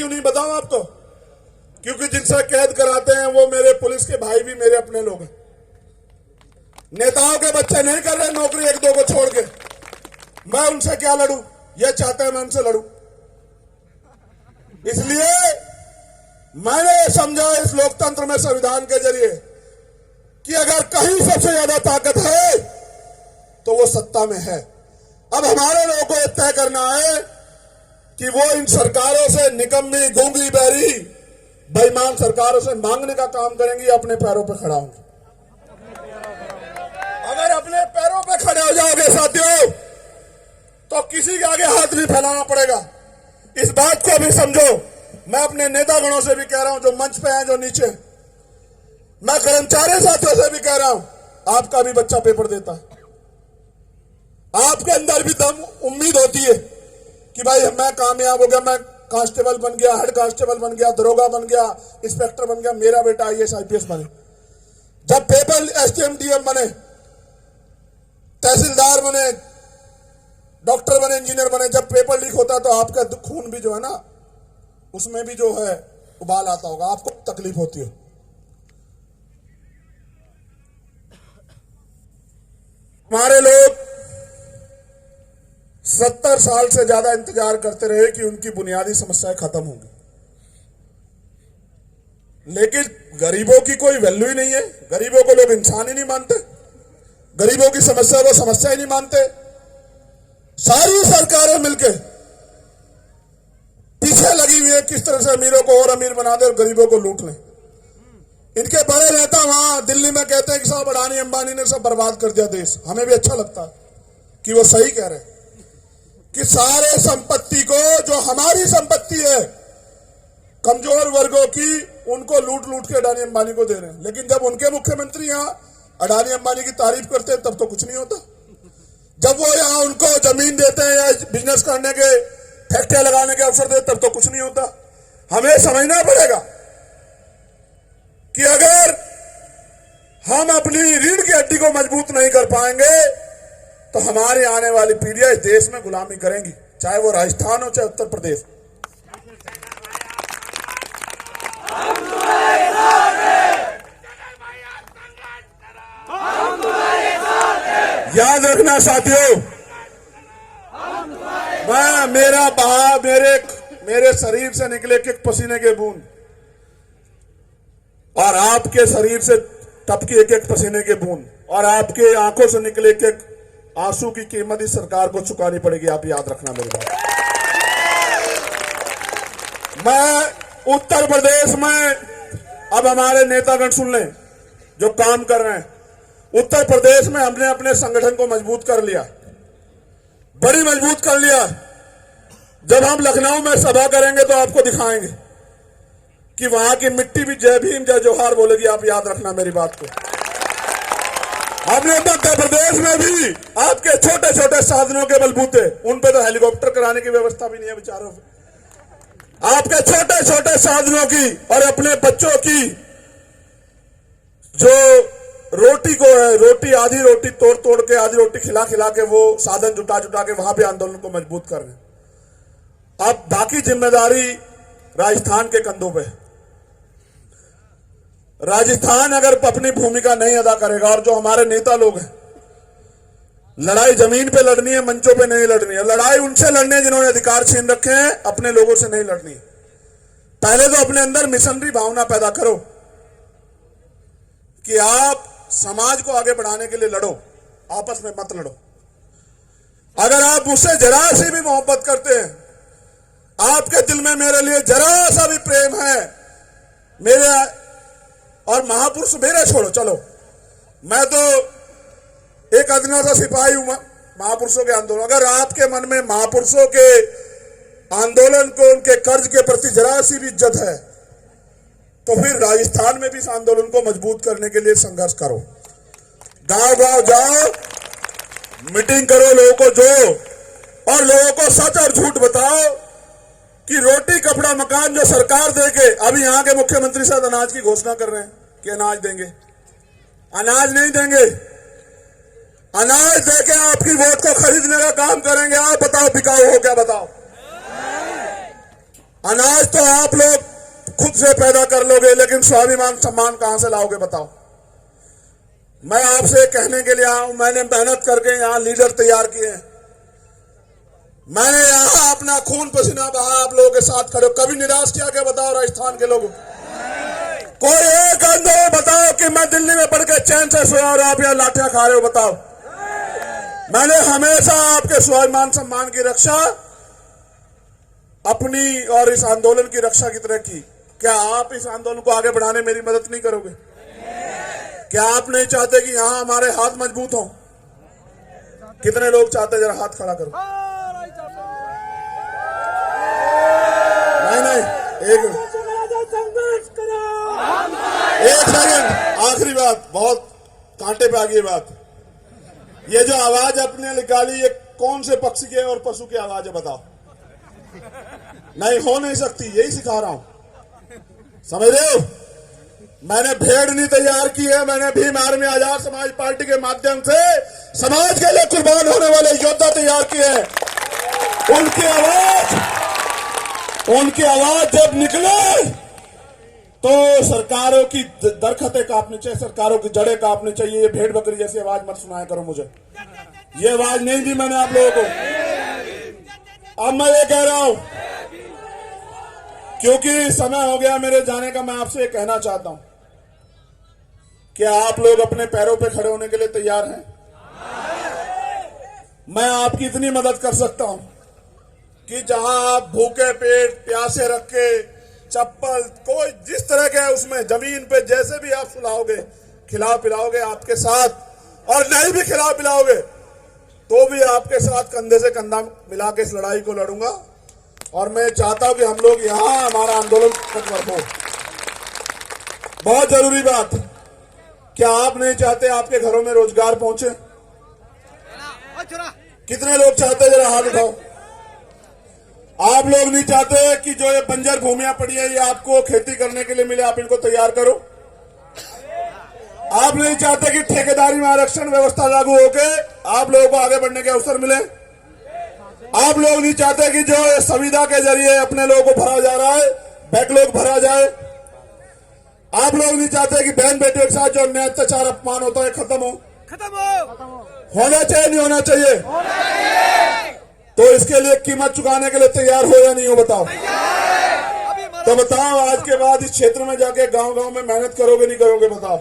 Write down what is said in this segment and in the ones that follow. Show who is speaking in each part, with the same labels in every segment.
Speaker 1: क्यों नहीं बताऊं आपको? क्योंकि जिनसे कैद कराते हैं वो मेरे पुलिस के भाई भी मेरे अपने लोग हैं। नेताओं के बच्चे नहीं कर रहे नौकरी एक दो को छोड़ के। मैं उनसे क्या लड़ूं? ये चाहते हैं मैं उनसे लड़ूं। इसलिए मैंने समझा इस लोकतंत्र में संविधान के जरिए कि अगर कहीं सबसे ज्यादा ताकत है तो वो सत्ता में है। अब हमारे लोगों को तय करना है कि वो इन सरकारों से, निकम्मी, गूंगी, बहरी, बेईमान सरकारों से मांगने का काम करेंगी या अपने पैरों पर खड़ा होंगे। अगर अपने पैरों पर खड़े हो जाओगे साथियों तो किसी के आगे हाथ नहीं फैलाना पड़ेगा। इस बात को भी समझो। मैं अपने नेतागणों से भी कह रहा हूं, जो मंच पे हैं, जो नीचे, मैं कर्मचारी साथियों से भी कह रहा हूं, आपका भी बच्चा पेपर देता है। आपके अंदर भी दम, उम्मीद होती है कि भाई मैं कामयाब हो गया, मैं कांस्टेबल बन गया, हेड कांस्टेबल बन गया, दरोगा बन गया, इंस्पेक्टर बन गया, मेरा बेटा आईएएस आईपीएस बने। जब पेपर एसडीएम डीएम बने, तहसीलदार बने, डॉक्टर बने, इंजीनियर बने, जब पेपर लीक होता है तो आपका खून भी जो है ना, उसमें भी जो है उबाल आता होगा, आपको तकलीफ होती है। हमारे लोग 70 साल से ज्यादा इंतजार करते रहे कि उनकी बुनियादी समस्याएं खत्म होंगी, लेकिन गरीबों की कोई वैल्यू ही नहीं है। गरीबों को लोग इंसान ही नहीं मानते, गरीबों की समस्या को समस्या ही नहीं मानते। सारी सरकारें मिलकर पीछे लगी हुई है किस तरह से अमीरों को और अमीर बना दे और गरीबों को लूट लें। इनके बड़े नेता वहां दिल्ली में कहते हैं कि साहब अडानी अंबानी ने सब बर्बाद कर दिया देश। हमें भी अच्छा लगता है कि वो सही कह रहे हैं कि सारे संपत्ति को, जो हमारी संपत्ति है, कमजोर वर्गों की, उनको लूट लूट के अडानी अंबानी को दे रहे हैं। लेकिन जब उनके मुख्यमंत्री यहां अडानी अंबानी की तारीफ करते हैं तब तो कुछ नहीं होता। जब वो यहां उनको जमीन देते हैं या बिजनेस करने के, फैक्ट्रियां लगाने के अवसर देते तब तो कुछ नहीं होता। हमें समझना पड़ेगा कि अगर हम अपनी रीढ़ की हड्डी को मजबूत नहीं कर पाएंगे तो हमारी आने वाली पीढ़ियां इस देश में गुलामी करेंगी, चाहे वो राजस्थान हो चाहे उत्तर प्रदेश। याद रखना साथियों, मेरे शरीर से निकले एक पसीने के बूंद और आपके शरीर से टपके एक एक पसीने के बूंद और आपके आंखों से निकले एक एक आंसू की कीमत इस सरकार को चुकानी पड़ेगी। आप याद रखना मेरी बात। मैं उत्तर प्रदेश में, अब हमारे नेतागण सुन लें जो काम कर रहे हैं, उत्तर प्रदेश में हमने अपने संगठन को मजबूत कर लिया, बड़ी मजबूत कर लिया। जब हम लखनऊ में सभा करेंगे तो आपको दिखाएंगे कि वहां की मिट्टी भी जय भीम जय जोहार बोलेगी। आप याद रखना मेरी बात को। हमने मध्य प्रदेश में भी आपके छोटे छोटे साधनों के बलबूते, उन पे तो हेलीकॉप्टर कराने की व्यवस्था भी नहीं है बेचारों पे, आपके छोटे छोटे साधनों की और अपने बच्चों की जो रोटी को है, रोटी आधी रोटी तोड़ तोड़ के, आधी रोटी खिला खिला के वो साधन जुटा जुटा के वहां पे आंदोलन को मजबूत कर रहे हैं। अब बाकी जिम्मेदारी राजस्थान के कंधों पे। राजस्थान अगर अपनी भूमिका नहीं अदा करेगा, और जो हमारे नेता लोग हैं, लड़ाई जमीन पे लड़नी है, मंचों पे नहीं लड़नी है। लड़ाई उनसे लड़नी है जिन्होंने अधिकार छीन रखे हैं, अपने लोगों से नहीं लड़नी। पहले तो अपने अंदर मिशनरी भावना पैदा करो कि आप समाज को आगे बढ़ाने के लिए लड़ो, आपस में मत लड़ो। अगर आप मुझसे जरा सी भी मोहब्बत करते हैं, आपके दिल में मेरे लिए जरा सा भी प्रेम है, मेरे और महापुरुष मेरे छोड़ो, चलो मैं तो एक अदना सा सिपाही हूं महापुरुषों के आंदोलन। अगर आपके मन में महापुरुषों के आंदोलन को, उनके कर्ज के प्रति जरा सी भी इज्जत है, तो फिर राजस्थान में भी इस आंदोलन को मजबूत करने के लिए संघर्ष करो। गांव गांव जाओ, मीटिंग करो, लोगों को जो, और लोगों को सच और झूठ बताओ कि रोटी कपड़ा मकान जो सरकार देके, अभी यहां के मुख्यमंत्री साहब अनाज की घोषणा कर रहे हैं कि अनाज देंगे। अनाज नहीं देंगे, अनाज देके आपकी वोट को खरीदने का काम करेंगे। आप बताओ बिकाऊ हो क्या? बताओ। अनाज तो आप लोग खुद से पैदा कर लोगे, लेकिन स्वाभिमान सम्मान कहां से लाओगे बताओ। मैं आपसे कहने के लिए आया हूं, मैंने मेहनत करके यहां लीडर तैयार किए हैं, मैंने यहां अपना खून पसीना बहा आप लोगों के साथ खड़े। कभी निराश किया क्या बताओ राजस्थान के लोगों? कोई एक आंदोलन बताओ कि मैं दिल्ली में पढ़ के चैन से सोया और आप यहां लाठियां खा रहे हो बताओ। मैंने हमेशा आपके स्वाभिमान सम्मान की रक्षा अपनी और इस आंदोलन की रक्षा की तरह की। क्या आप इस आंदोलन को आगे बढ़ाने मेरी मदद नहीं करोगे? क्या आप नहीं चाहते कि यहां हमारे हाथ मजबूत हों? कितने लोग चाहते, जरा हाथ खड़ा करो। नहीं, एक सेकंड, आखिरी बात, बहुत कांटे पे आ गई बात। ये जो आवाज अपने निकाली, ये कौन से पक्षी की और पशु की आवाज है बताओ? नहीं, हो नहीं सकती, यही सिखा रहा हूं, समझ रहे हो? मैंने भेड़ नहीं तैयार की है, मैंने भीम आर्मी आजाद समाज पार्टी के माध्यम से समाज के लिए कुर्बान होने वाले योद्धा तैयार किए हैं। उनकी आवाज जब निकले तो सरकारों की दरखतें कांपनी चाहिए, सरकारों की जड़ें कांपनी चाहिए। ये भेड़ बकरी जैसी आवाज मत सुनाया करो मुझे, ये आवाज नहीं दी मैंने आप लोगों को। अब मैं ये कह रहा हूं, क्योंकि समय हो गया मेरे जाने का, मैं आपसे कहना चाहता हूं कि आप लोग अपने पैरों पे खड़े होने के लिए तैयार हैं? मैं आपकी इतनी मदद कर सकता हूं कि जहां आप भूखे पेट प्यासे रख के चप्पल कोई जिस तरह के है उसमें जमीन पे जैसे भी आप सुलाओगे, खिलाओ पिलाओगे आपके साथ, और नहीं भी खिलाओ पिलाओगे तो भी आपके साथ कंधे से कंधा मिला के इस लड़ाई को लड़ूंगा। और मैं चाहता हूं कि हम लोग यहां हमारा आंदोलन हो। बहुत जरूरी बात, क्या आप नहीं चाहते आपके घरों में रोजगार पहुंचे? कितने लोग चाहते, जरा हाथ उठाओ। आप लोग नहीं चाहते कि जो ये बंजर भूमियां पड़ी है ये आपको खेती करने के लिए मिले, आप इनको तैयार करो। आप नहीं चाहते कि ठेकेदारी में आरक्षण व्यवस्था लागू होके आप लोगों को आगे बढ़ने के अवसर मिले। आप लोग नहीं चाहते कि जो संविदा के जरिए अपने लोगों को भरा जा रहा है, बैकलॉग भरा जाए। आप लोग नहीं चाहते कि बहन बेटियों के साथ जो अन्याय अत्याचार अपमान होता है खत्म हो। होना चाहिए नहीं होना चाहिए? तो इसके लिए कीमत चुकाने के लिए तैयार हो या नहीं हो बताओ? तो बताओ, आज के बाद इस क्षेत्र में जाके गांव गांव में मेहनत करोगे नहीं करोगे बताओ?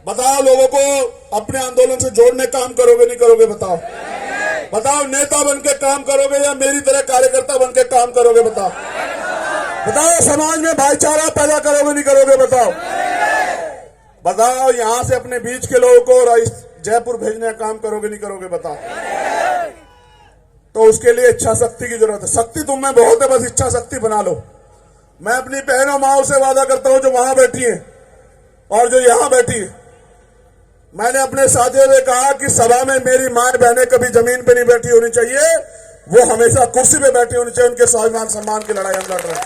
Speaker 1: बताओ, लोगों को अपने आंदोलन से जोड़ने काम करोगे नहीं करोगे बताओ? बताओ, नेता बनके काम करोगे या मेरी तरह कार्यकर्ता बनके काम करोगे बताओ? बताओ, समाज में भाईचारा पैदा करोगे नहीं करोगे बताओ? बताओ, यहां से अपने बीच के लोगों को जयपुर भेजने का काम करोगे नहीं करोगे बताओ? तो उसके लिए इच्छा शक्ति की जरूरत है। शक्ति तुम में बहुत है, बस इच्छा शक्ति बना लो। मैं अपनी बहनों माओं से वादा करता हूं जो वहां बैठी है और जो यहां बैठी है। मैंने अपने साथियों से कहा कि सभा में मेरी मां बहनें कभी जमीन पे नहीं बैठी होनी चाहिए, वो हमेशा कुर्सी पे बैठी होनी चाहिए। उनके स्वाभिमान सम्मान की लड़ाई हम लड़ रहे हैं।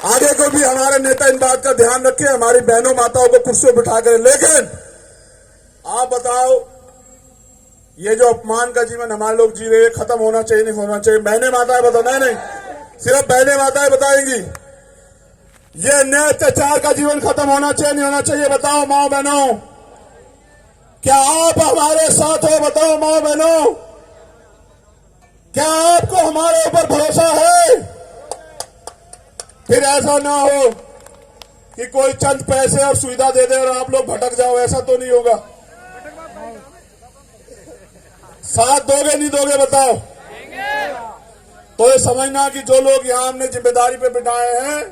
Speaker 1: आगे को भी हमारे नेता इन बात का ध्यान रखें, हमारी बहनों माताओं को कुर्सियों बिठा कर। लेकिन आप बताओ, ये जो अपमान का जीवन हमारे लोग जी रहे हैं, खत्म होना चाहिए नहीं होना चाहिए? बहने माताएं बताओ। नहीं, सिर्फ बहने माताएं बताएंगी। ये अन्याय अत्याचार का जीवन खत्म होना चाहिए नहीं होना चाहिए? बताओ माओ बहनों, क्या आप हमारे साथ हो? बताओ माओ बहनों, क्या आपको हमारे ऊपर भरोसा है? फिर ऐसा ना हो कि कोई चंद पैसे और सुविधा दे दे और आप लोग भटक जाओ, ऐसा तो नहीं होगा। साथ दोगे नहीं दोगे बताओ? तो ये समझना कि जो लोग यहां हमने जिम्मेदारी पे बिठाए हैं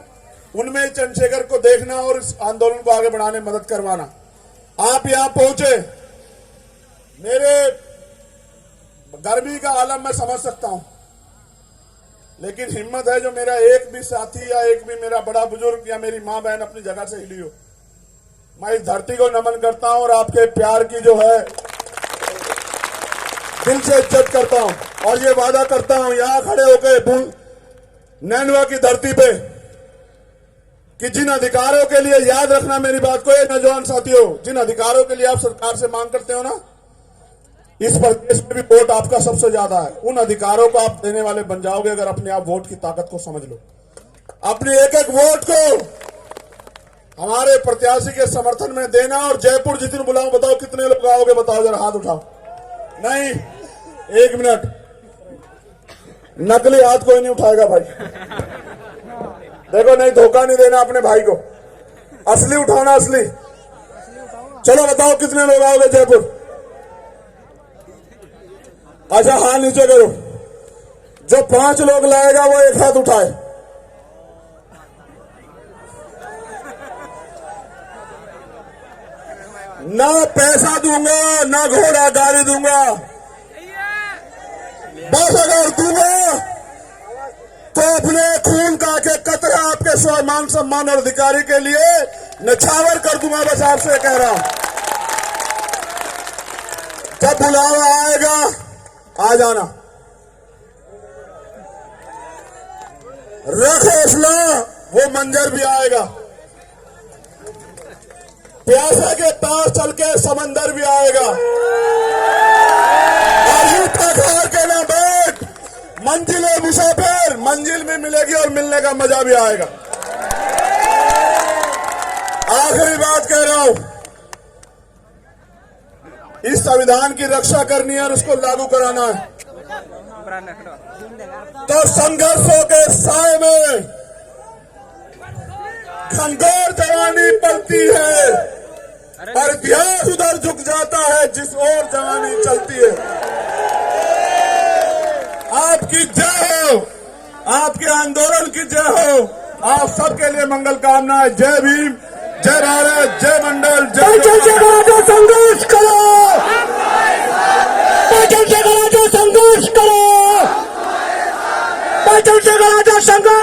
Speaker 1: उनमें चंद्रशेखर को देखना और इस आंदोलन को आगे बढ़ाने में मदद करवाना। आप यहां पहुंचे, मेरे गर्मी का आलम मैं समझ सकता हूं, लेकिन हिम्मत है जो मेरा एक भी साथी या एक भी मेरा बड़ा बुजुर्ग या मेरी मां बहन अपनी जगह से हिली हो। मैं इस धरती को नमन करता हूं और आपके प्यार की जो है दिल से इज्जत करता हूं और ये वादा करता हूं यहां खड़े होकर नैनवा की धरती पे कि जिन अधिकारों के लिए, याद रखना मेरी बात को, नौजवान साथियों, जिन अधिकारों के लिए आप सरकार से मांग करते हो ना, इस प्रदेश में भी वोट आपका सबसे ज्यादा है। उन अधिकारों को आप देने वाले बन जाओगे अगर अपने आप वोट की ताकत को समझ लो। अपने एक एक वोट को हमारे प्रत्याशी के समर्थन में देना। और जयपुर जिस दिन बुलाऊं, बताओ कितने लोग आओगे, बताओ जरा हाथ उठाओ। नहीं, 1 मिनट, नकली हाथ कोई नहीं उठाएगा भाई। देखो, नहीं, धोखा नहीं देना अपने भाई को, असली उठाना, असली। चलो बताओ कितने लोग आओगे जयपुर। अच्छा, हाथ नीचे करो। जो 5 लोग लाएगा वो एक हाथ उठाए। ना पैसा दूंगा, ना घोड़ा गाड़ी दूंगा, बस अगर दूंगा तो अपने खून का के कतरा आपके स्वाभिमान, सम्मान और अधिकारी के लिए नछावर कर दूंगा। बस आपसे कह रहा हूं, जब बुलावा आएगा आ जाना। रख हौसला, वो मंजर भी आएगा। प्यासे के पास चल के समंदर भी आएगा। और यूं ठोकर के ना बैठ, मंजिले मुसाफिर, मंजिल भी मिलेगी और मिलने का मजा भी आएगा। आखिरी बात कह रहा हूं, इस संविधान की रक्षा करनी है और उसको लागू कराना है। तो संघर्षों के साए में घनघोर जवानी पलती है और इतिहास उधर झुक जाता है जिस ओर जवानी चलती है। आपकी जय हो, आपके आंदोलन की जय हो। आप सबके लिए मंगल कामनाएं। जय भीम, जय भारत, जय मंडल, जय
Speaker 2: संघर्ष करो, संघर्ष करो, संघर्ष